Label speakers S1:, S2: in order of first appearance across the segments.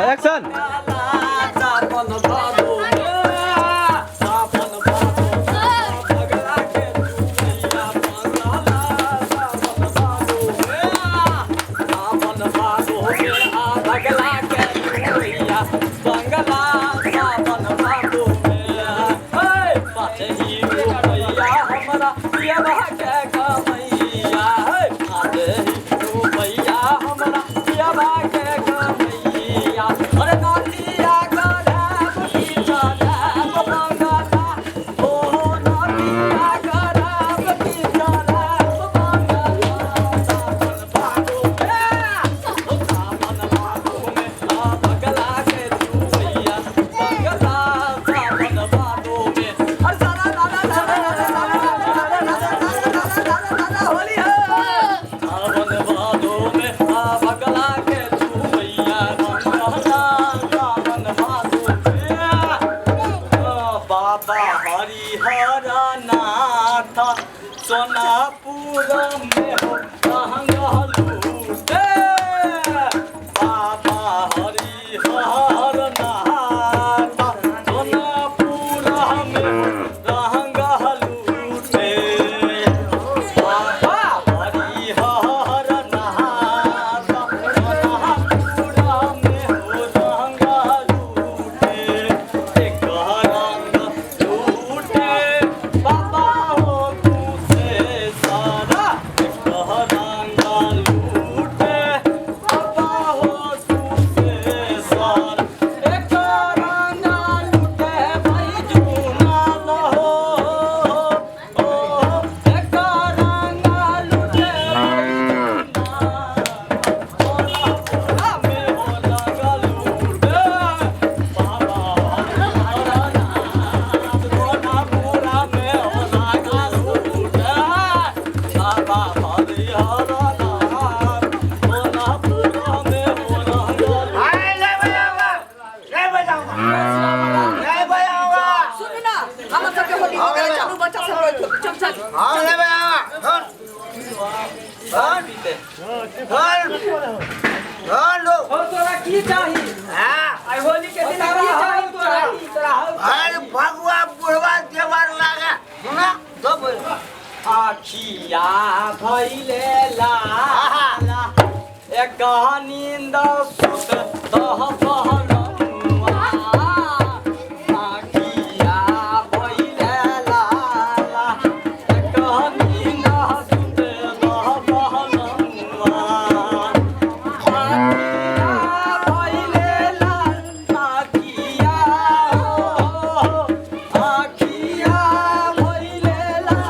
S1: action Sonapur में हो कहंगा लूटे बाबा हरिहर नाथ सोनापुर में हो कहंगा लूटे बाबा हरिहर नाथ सोनापुर में हो कहंगा लूटे एक रंग लूटे बाबा हो आखिया भैले लाला एक नींद सुत दह बहनुआ आखिया भैले लाला एक नींद सुत दह बहनुआ आखिया भैले लाला आखिया हो आखिया भैले लाला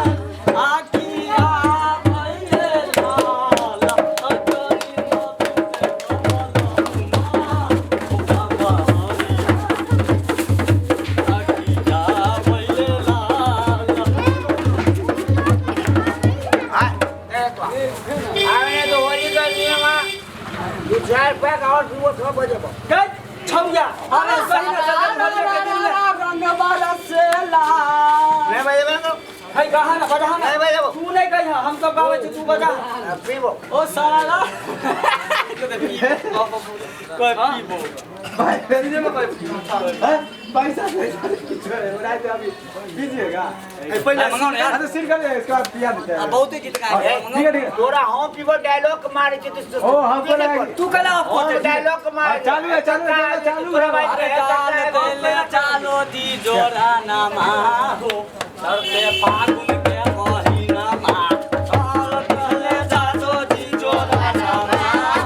S1: तू नहीं कही हम तो गावे तू बजा पीबो ओ साला कोई पीबो भाई पेंजे में कोई हैं पैसा किछ है उड़ाई तो अभी कीजिएगा पहले मंगाओ ना यार तो सिर कर इसका पिया देते हैं बहुत ही गीत गाए ठीक है ठीक है तोरा हम पीबो डायलॉग मारे के ओ हम तू कला आप डायलॉग मार चालू है चालू दी जोरा नामा हो चढ़ते फागुन के महीना मा और कहले जातो जी जोरा नामा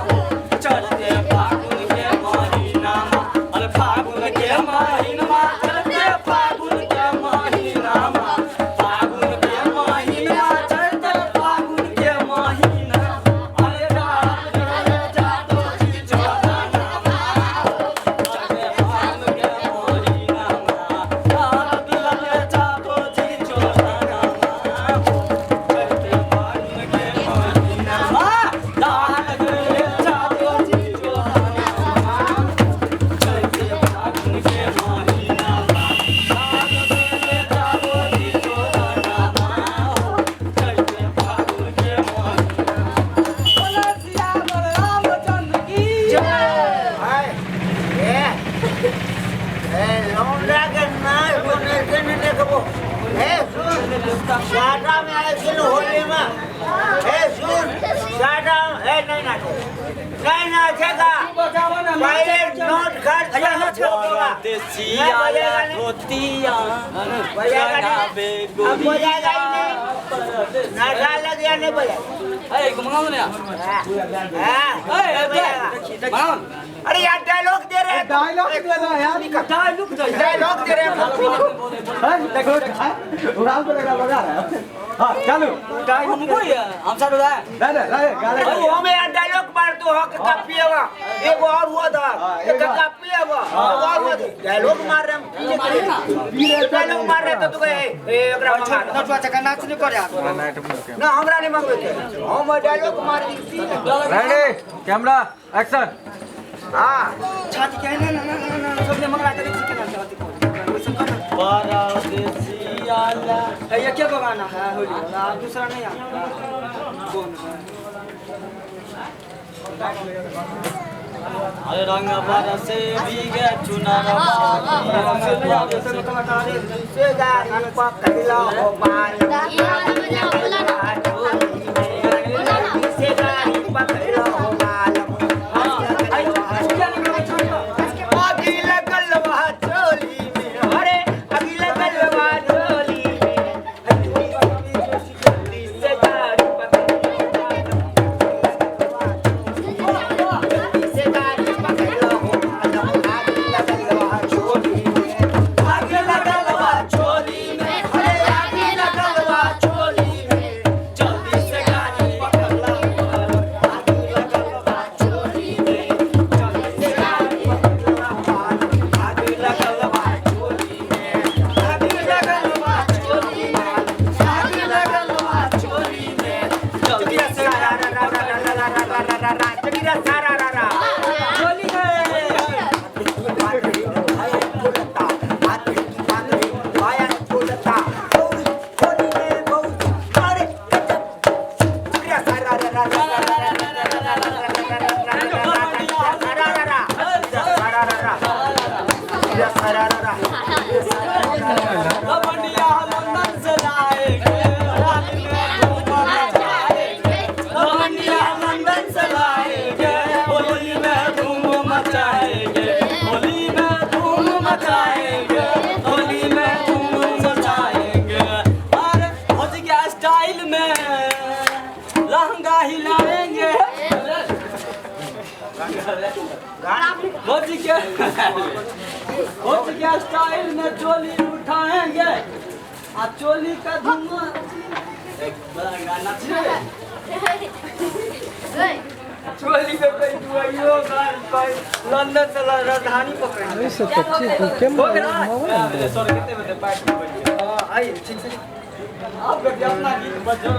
S1: हो चढ़ते फागुन के महीना मा अरे फागुन के महीना मा चढ़ते फागुन के महीना मा फागुन के महीना चढ़ते फागुन के महीना अरे कहले जातो जी जोरा नामा हो चढ़ते फागुन के महीना मा कहले जातो जी जोरा नामा
S2: लौंडा के नाच होने से नहीं देखो शाटा में आए सुन होली में सुन शाटा नहीं नाचेगा पहले नोट खर्च होगा बजाएगा ही नहीं नशा लग गया नहीं बजाएगा अरे यार डायलॉग दे रहे हैं
S3: डायलॉग दे रहा है यार
S2: डायलॉग दे रहे हैं
S3: देखो उड़ान तो लगा बजा रहा है हां चलो
S1: हमको हम साथ उड़ा है
S3: नहीं गाने
S2: वो में यार डायलॉग मार दो हक का पिएगा एक और हुआ था एक का पिएगा और हुआ डायलॉग मार रहे हम डायलॉग मार रहे तो तू ए एकरा मंगा नटवा चका नाच नहीं कर यार ना हमरा नहीं मांगबे हम डायलॉग मार दी
S3: रेडी कैमरा एक्शन
S2: हां
S1: छाती के ना सबने मंगला के देखी के छाती को परदेसियाला ये क्या गाना है होली वाला दूसरा नहीं आता कौन अरे रंग बरसे भीगे चुनर
S2: से गानी पकड़ला हो बाल से गानी पकड़ला हो बाल अभी लगल बा चोली में अरे अभी लगल बा चोली में से गानी पकड़ला से गानी पकड़ला हो बाल अभी लगल बा चोली में आगे लगल बा चोली में अरे आगे लगल बा चोली में जल्दी से गानी पकड़ला हो बाल आगे लगल बा चोली में जल्दी से गानी पकड़ला हो बाल आगे लगल बा चोली में आगे लगल बा चोली में आगे लगल बा चोली में जल्दी से रा रा रा रा रा रा रा रा रा रा जल्दी रा रा रा रा चोली में
S1: लवंडिया लंदन से लाएंगे रानी में धूम मचाएंगे लवंडिया लंदन से लाएंगे होली में धूम मचाएंगे होली में धूम मचाएंगे होली में धूम मचाएंगे अरे होली के स्टाइल में लहंगा हिलाएंगे होली के स्टाइल में चोली उठाएंगे आ चोली का धुआं एक बड़ा गाना चोली में कोई दुआइयो गाल कोई लंदन से राजधानी पकड़े
S3: ऐसे बच्चे को कैमरा
S1: सॉरी कितने बजे पार्टी आई ठीक से आप अपना गीत बजा